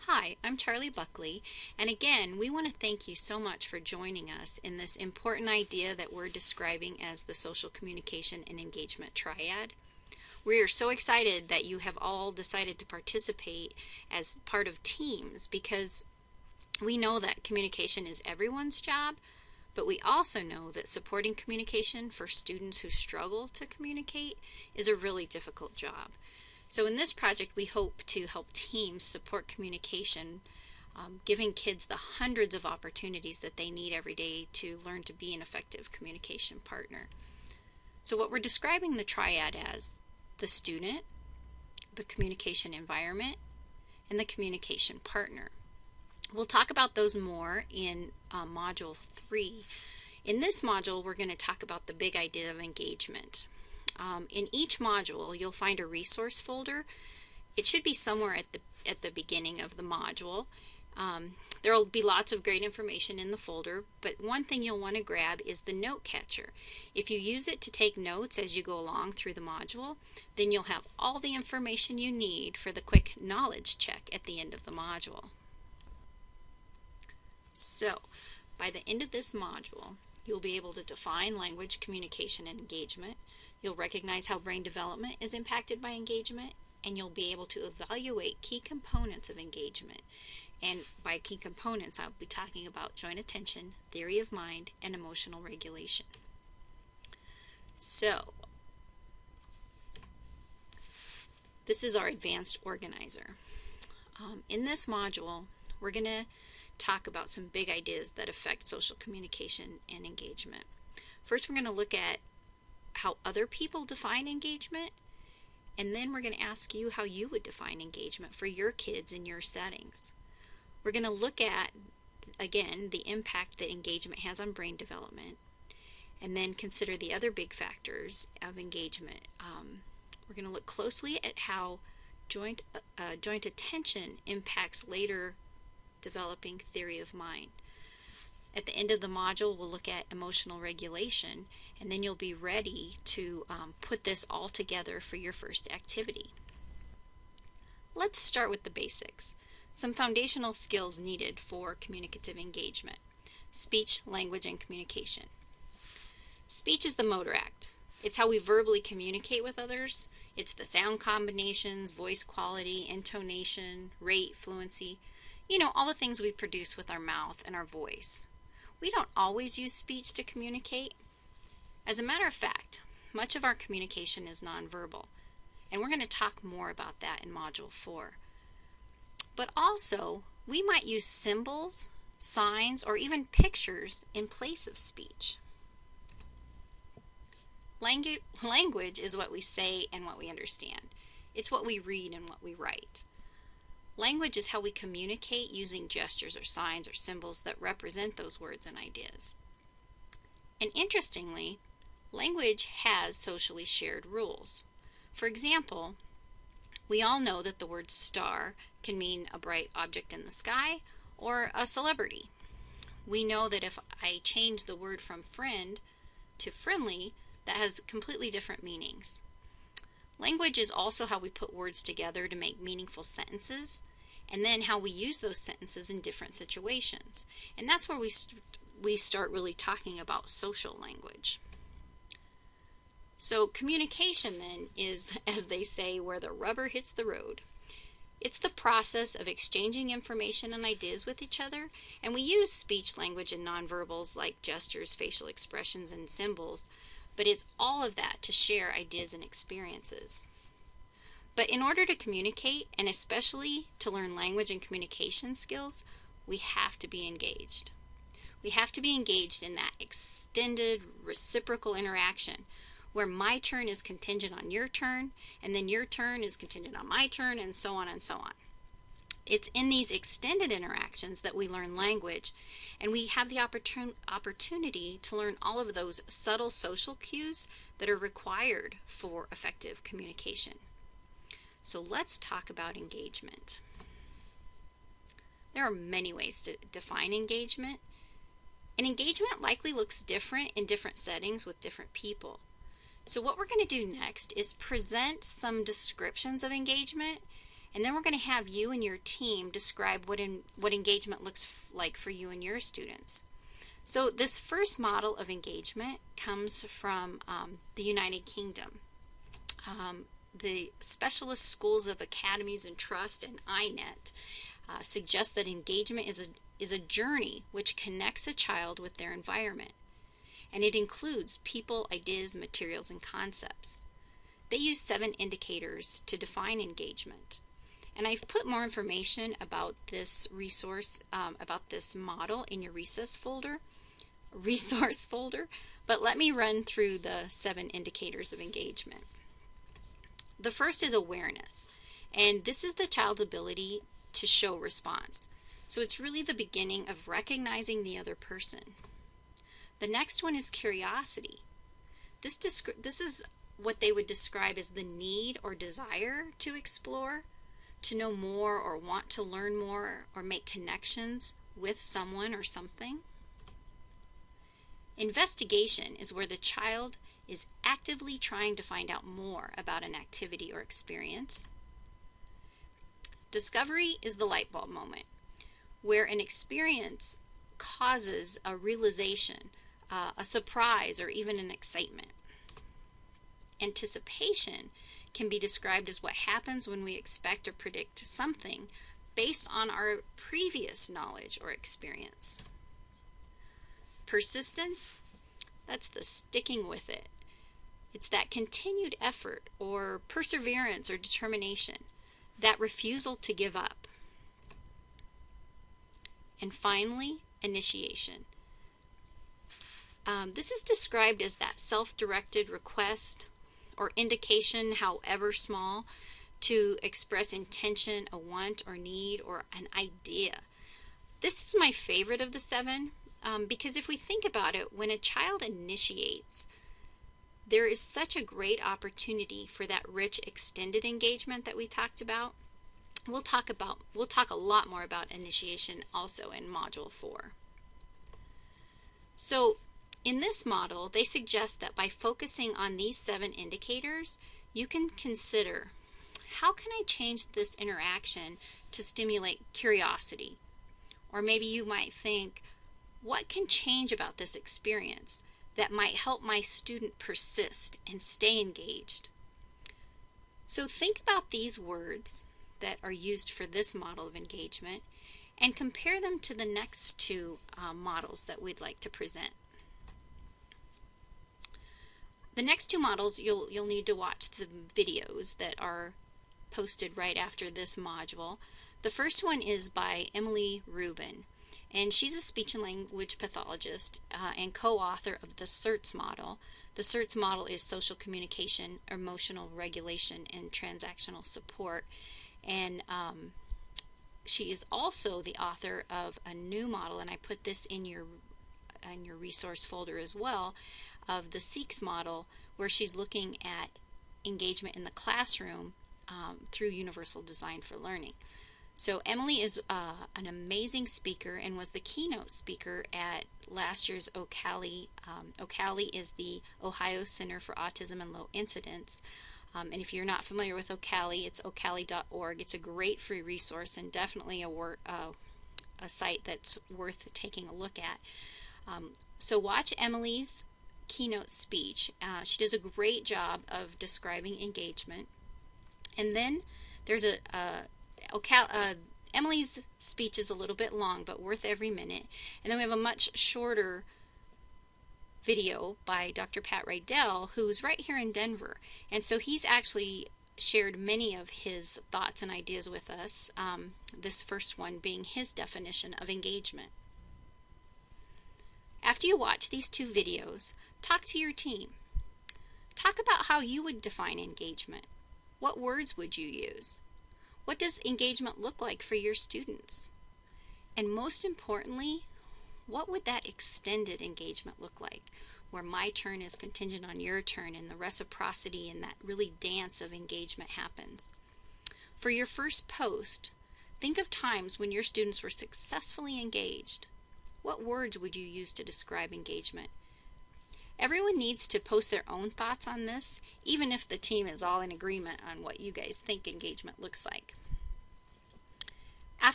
Hi, I'm Charlie Buckley, and again, we want to thank you so much for joining us in this important idea that we're describing as the social communication and engagement triad. We are so excited that you have all decided to participate as part of teams because we know that communication is everyone's job, but we also know that supporting communication for students who struggle to communicate is a really difficult job. So in this project, we hope to help teams support communication, giving kids the hundreds of opportunities that they need every day to learn to be an effective communication partner. So what we're describing the triad as the student, the communication environment, and the communication partner. We'll talk about those more in Module 3. In this module, we're going to talk about the big idea of engagement. In each module, you'll find a resource folder. It should be somewhere at the beginning of the module. There will be lots of great information in the folder, but one thing you'll want to grab is the note catcher. If you use it to take notes as you go along through the module, then you'll have all the information you need for the quick knowledge check at the end of the module. So, by the end of this module, you'll be able to define language, communication, and engagement. You'll recognize how brain development is impacted by engagement, and you'll be able to evaluate key components of engagement. And by key components, I'll be talking about joint attention, theory of mind, and emotional regulation. So, this is our advanced organizer. In this module, we're going to talk about some big ideas that affect social communication and engagement. First, we're going to look at how other people define engagement, and then we're going to ask you how you would define engagement for your kids in your settings. We're going to look at, again, the impact that engagement has on brain development, and then consider the other big factors of engagement. We're going to look closely at how joint attention impacts later developing theory of mind. At the end of the module, we'll look at emotional regulation, and then you'll be ready to put this all together for your first activity. Let's start with the basics. Some foundational skills needed for communicative engagement: speech, language, and communication. Speech is the motor act. It's how we verbally communicate with others. It's the sound combinations, voice quality, intonation, rate, fluency. You know, all the things we produce with our mouth and our voice. We don't always use speech to communicate. As a matter of fact, much of our communication is nonverbal, and we're going to talk more about that in Module 4. But also, we might use symbols, signs, or even pictures in place of speech. Language is what we say and what we understand. It's what we read and what we write. Language is how we communicate using gestures or signs or symbols that represent those words and ideas. And interestingly, language has socially shared rules. For example, we all know that the word star can mean a bright object in the sky or a celebrity. We know that if I change the word from friend to friendly, that has completely different meanings. Language is also how we put words together to make meaningful sentences, and then how we use those sentences in different situations. And that's where we start really talking about social language. So communication then is, as they say, where the rubber hits the road. It's the process of exchanging information and ideas with each other, and we use speech, language, and nonverbals like gestures, facial expressions, and symbols, but it's all of that to share ideas and experiences. But in order to communicate, and especially to learn language and communication skills, we have to be engaged. We have to be engaged in that extended reciprocal interaction where my turn is contingent on your turn, and then your turn is contingent on my turn, and so on and so on. It's in these extended interactions that we learn language, and we have the opportunity to learn all of those subtle social cues that are required for effective communication. So let's talk about engagement. There are many ways to define engagement, and engagement likely looks different in different settings with different people. So what we're going to do next is present some descriptions of engagement, And then we're going to have you and your team describe what engagement looks like for you and your students. So this first model of engagement comes from the United Kingdom. The Specialist Schools of Academies and Trust and INET suggest that engagement is a journey which connects a child with their environment, and it includes people, ideas, materials, and concepts. They use 7 indicators to define engagement. And I've put more information about this resource, about this model in your resource folder, but let me run through the 7 indicators of engagement. The first is awareness, and this is the child's ability to show response. So it's really the beginning of recognizing the other person. The next one is curiosity. This is what they would describe as the need or desire to explore, to know more or want to learn more or make connections with someone or something. Investigation is where the child is actively trying to find out more about an activity or experience. Discovery is the light bulb moment, where an experience causes a realization, a surprise, or even an excitement. Anticipation can be described as what happens when we expect or predict something based on our previous knowledge or experience. Persistence, that's the sticking with it. It's that continued effort or perseverance or determination, that refusal to give up. And finally, initiation. This is described as that self-directed request or indication, however small, to express intention, a want or need, or an idea. This is my favorite of the 7 because if we think about it, when a child initiates, there is such a great opportunity for that rich extended engagement that we talked about. We'll talk a lot more about initiation also in Module 4. So in this model, they suggest that by focusing on these 7 indicators, you can consider, how can I change this interaction to stimulate curiosity? Or maybe you might think, what can change about this experience that might help my student persist and stay engaged? So think about these words that are used for this model of engagement and compare them to the next 2 models that we'd like to present. The next 2 models, you'll need to watch the videos that are posted right after this module. The first one is by Emily Rubin, and she's a speech and language pathologist and co-author of the SERTS model. The SERTS model is social communication, emotional regulation, and transactional support. And she is also the author of a new model, and I put this in your resource folder as well, of the SEEKS model, where she's looking at engagement in the classroom through Universal Design for Learning. So Emily is an amazing speaker and was the keynote speaker at last year's OCALI. OCALI is the Ohio Center for Autism and Low Incidence. And if you're not familiar with OCALI, it's ocali.org. It's a great free resource and definitely a site that's worth taking a look at. So watch Emily's keynote speech. She does a great job of describing engagement. And then there's Emily's speech is a little bit long, but worth every minute. And then we have a much shorter video by Dr. Pat Rydell, who's right here in Denver. And so he's actually shared many of his thoughts and ideas with us, this first one being his definition of engagement. After you watch these 2 videos, talk to your team. Talk about how you would define engagement. What words would you use? What does engagement look like for your students? And most importantly, what would that extended engagement look like, where my turn is contingent on your turn and the reciprocity and that really dance of engagement happens? For your first post, think of times when your students were successfully engaged. What words would you use to describe engagement? Everyone needs to post their own thoughts on this, even if the team is all in agreement on what you guys think engagement looks like.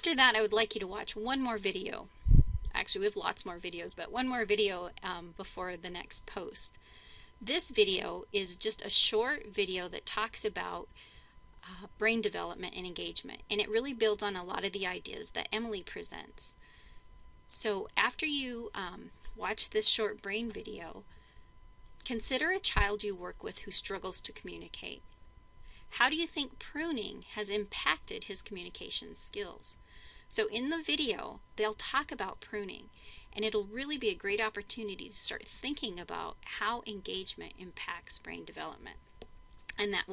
After that, I would like you to watch one more video. Actually, we have lots more videos, but one more video before the next post. This video is just a short video that talks about brain development and engagement, and it really builds on a lot of the ideas that Emily presents. So after you watch this short brain video, consider a child you work with who struggles to communicate. How do you think pruning has impacted his communication skills? So in the video, they'll talk about pruning, and it'll really be a great opportunity to start thinking about how engagement impacts brain development. And that